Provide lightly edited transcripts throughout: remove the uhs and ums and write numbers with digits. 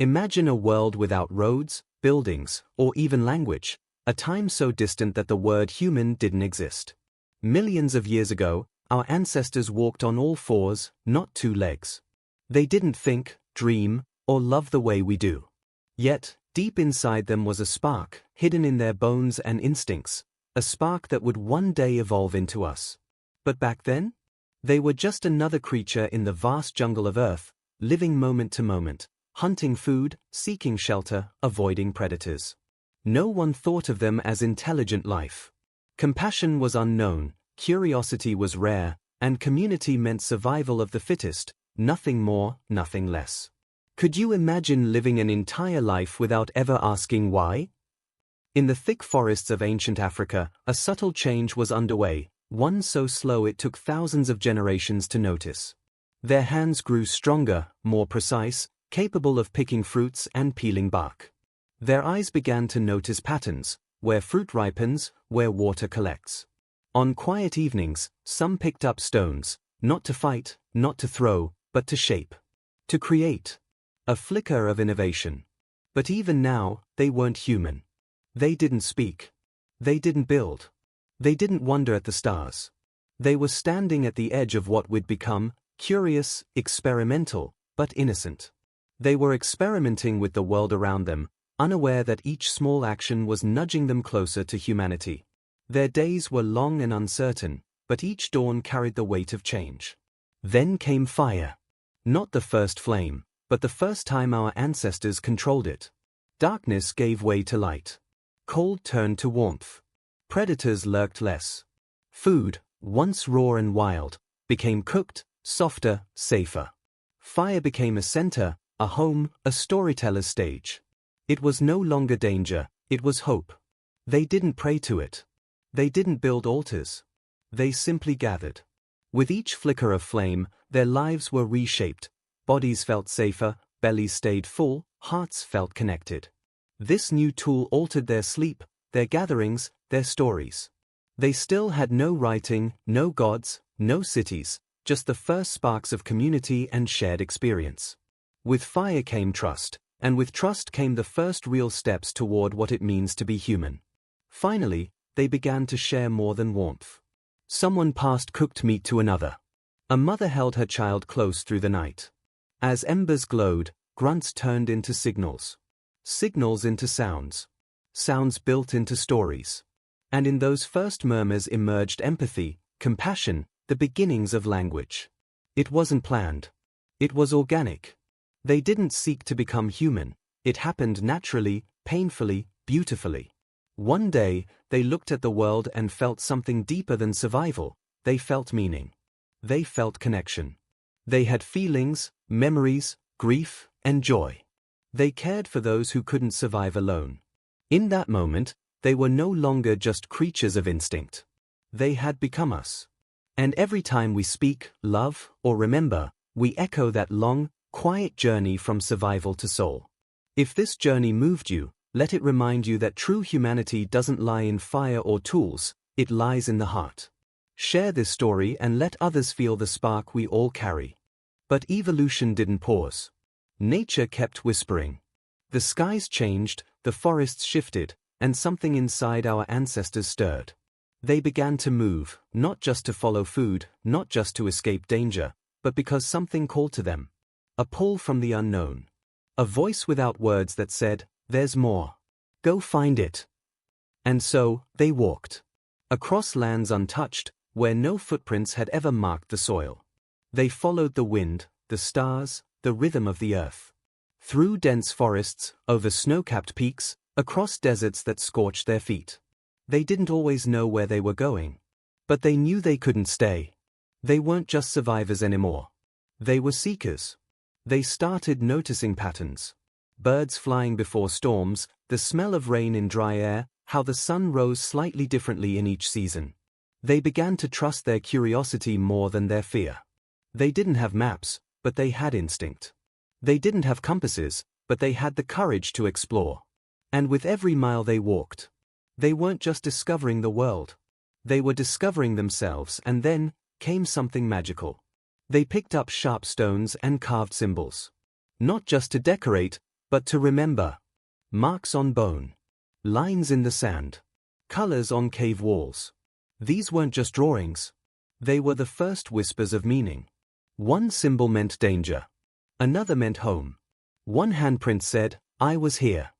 Imagine a world without roads, buildings, or even language, a time so distant that the word human didn't exist. Millions of years ago, our ancestors walked on all fours, not two legs. They didn't think, dream, or love the way we do. Yet, deep inside them was a spark, hidden in their bones and instincts, a spark that would one day evolve into us. But back then? They were just another creature in the vast jungle of Earth, living moment to moment, hunting food, seeking shelter, avoiding predators. No one thought of them as intelligent life. Compassion was unknown, curiosity was rare, and community meant survival of the fittest, nothing more, nothing less. Could you imagine living an entire life without ever asking why? In the thick forests of ancient Africa, a subtle change was underway, one so slow it took thousands of generations to notice. Their hands grew stronger, more precise, capable of picking fruits and peeling bark. Their eyes began to notice patterns, where fruit ripens, where water collects. On quiet evenings, some picked up stones, not to fight, not to throw, but to shape. To create. A flicker of innovation. But even now, they weren't human. They didn't speak. They didn't build. They didn't wonder at the stars. They were standing at the edge of what would become, curious, experimental, but innocent. They were experimenting with the world around them, unaware that each small action was nudging them closer to humanity. Their days were long and uncertain, but each dawn carried the weight of change. Then came fire. Not the first flame, but the first time our ancestors controlled it. Darkness gave way to light. Cold turned to warmth. Predators lurked less. Food, once raw and wild, became cooked, softer, safer. Fire became a center, a home, a storyteller's stage. It was no longer danger, it was hope. They didn't pray to it. They didn't build altars. They simply gathered. With each flicker of flame, their lives were reshaped. Bodies felt safer, bellies stayed full, hearts felt connected. This new tool altered their sleep, their gatherings, their stories. They still had no writing, no gods, no cities, just the first sparks of community and shared experience. With fire came trust, and with trust came the first real steps toward what it means to be human. Finally, they began to share more than warmth. Someone passed cooked meat to another. A mother held her child close through the night. As embers glowed, grunts turned into signals. Signals into sounds. Sounds built into stories. And in those first murmurs emerged empathy, compassion, the beginnings of language. It wasn't planned. It was organic. They didn't seek to become human. It happened naturally, painfully, beautifully. One day, they looked at the world and felt something deeper than survival. They felt meaning. They felt connection. They had feelings, memories, grief, and joy. They cared for those who couldn't survive alone. In that moment, they were no longer just creatures of instinct. They had become us. And every time we speak, love, or remember, we echo that long, quiet journey from survival to soul. If this journey moved you, let it remind you that true humanity doesn't lie in fire or tools, it lies in the heart. Share this story and let others feel the spark we all carry. But evolution didn't pause. Nature kept whispering. The skies changed, the forests shifted, and something inside our ancestors stirred. They began to move, not just to follow food, not just to escape danger, but because something called to them. A pull from the unknown. A voice without words that said, "There's more. Go find it." And so, they walked. Across lands untouched, where no footprints had ever marked the soil. They followed the wind, the stars, the rhythm of the earth. Through dense forests, over snow-capped peaks, across deserts that scorched their feet. They didn't always know where they were going. But they knew they couldn't stay. They weren't just survivors anymore. They were seekers. They started noticing patterns. Birds flying before storms, the smell of rain in dry air, how the sun rose slightly differently in each season. They began to trust their curiosity more than their fear. They didn't have maps, but they had instinct. They didn't have compasses, but they had the courage to explore. And with every mile they walked, they weren't just discovering the world. They were discovering themselves, and then came something magical. They picked up sharp stones and carved symbols. Not just to decorate, but to remember. Marks on bone. Lines in the sand. Colors on cave walls. These weren't just drawings. They were the first whispers of meaning. One symbol meant danger. Another meant home. One handprint said, "I was here."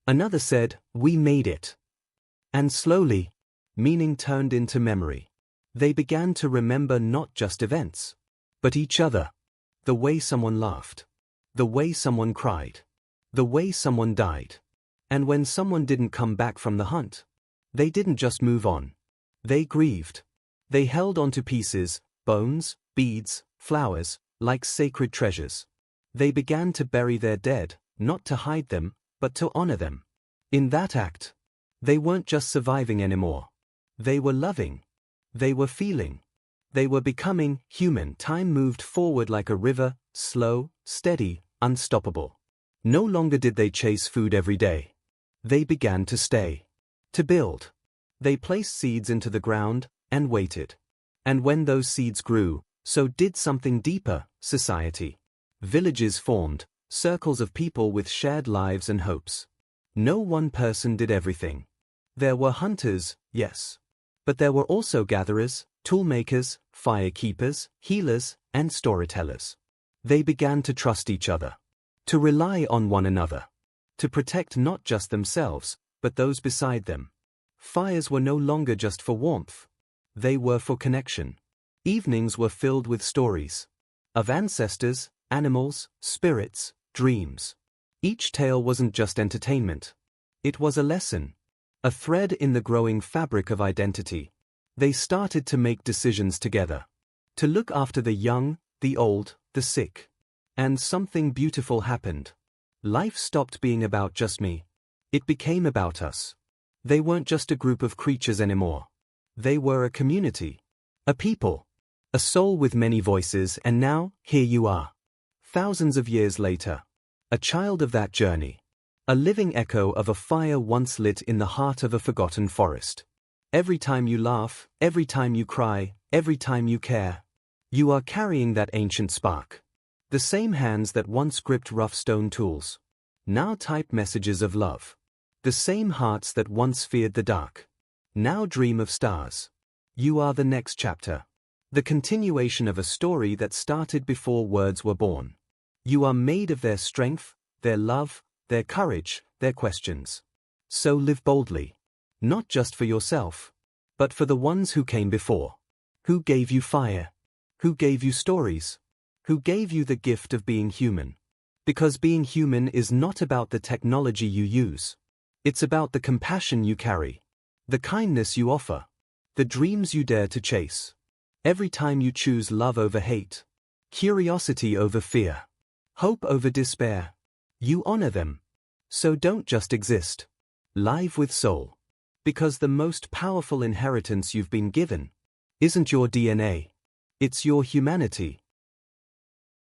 Another said, "We made it." And slowly, meaning turned into memory. They began to remember not just events, but each other. The way someone laughed. The way someone cried. The way someone died. And when someone didn't come back from the hunt, they didn't just move on. They grieved. They held onto pieces, bones, beads, flowers, like sacred treasures. They began to bury their dead, not to hide them, but to honor them. In that act, they weren't just surviving anymore. They were loving. They were feeling. They were becoming human. Time moved forward like a river, slow, steady, unstoppable. No longer did they chase food every day. They began to stay. To build. They placed seeds into the ground and waited. And when those seeds grew, so did something deeper, society. Villages formed, circles of people with shared lives and hopes. No one person did everything. There were hunters, yes. But there were also gatherers, toolmakers, firekeepers, healers, and storytellers. They began to trust each other. To rely on one another. To protect not just themselves, but those beside them. Fires were no longer just for warmth. They were for connection. Evenings were filled with stories. Of ancestors, animals, spirits, dreams. Each tale wasn't just entertainment. It was a lesson. A thread in the growing fabric of identity. They started to make decisions together. To look after the young, the old, the sick. And something beautiful happened. Life stopped being about just me. It became about us. They weren't just a group of creatures anymore. They were a community. A people. A soul with many voices, and now, here you are. Thousands of years later. A child of that journey. A living echo of a fire once lit in the heart of a forgotten forest. Every time you laugh, every time you cry, every time you care, you are carrying that ancient spark. The same hands that once gripped rough stone tools now type messages of love. The same hearts that once feared the dark now dream of stars. You are the next chapter. The continuation of a story that started before words were born. You are made of their strength, their love, their courage, their questions. So live boldly. Not just for yourself, but for the ones who came before. Who gave you fire? Who gave you stories? Who gave you the gift of being human? Because being human is not about the technology you use. It's about the compassion you carry. The kindness you offer. The dreams you dare to chase. Every time you choose love over hate. Curiosity over fear. Hope over despair. You honor them. So don't just exist. Live with soul. Because the most powerful inheritance you've been given isn't your DNA. It's your humanity.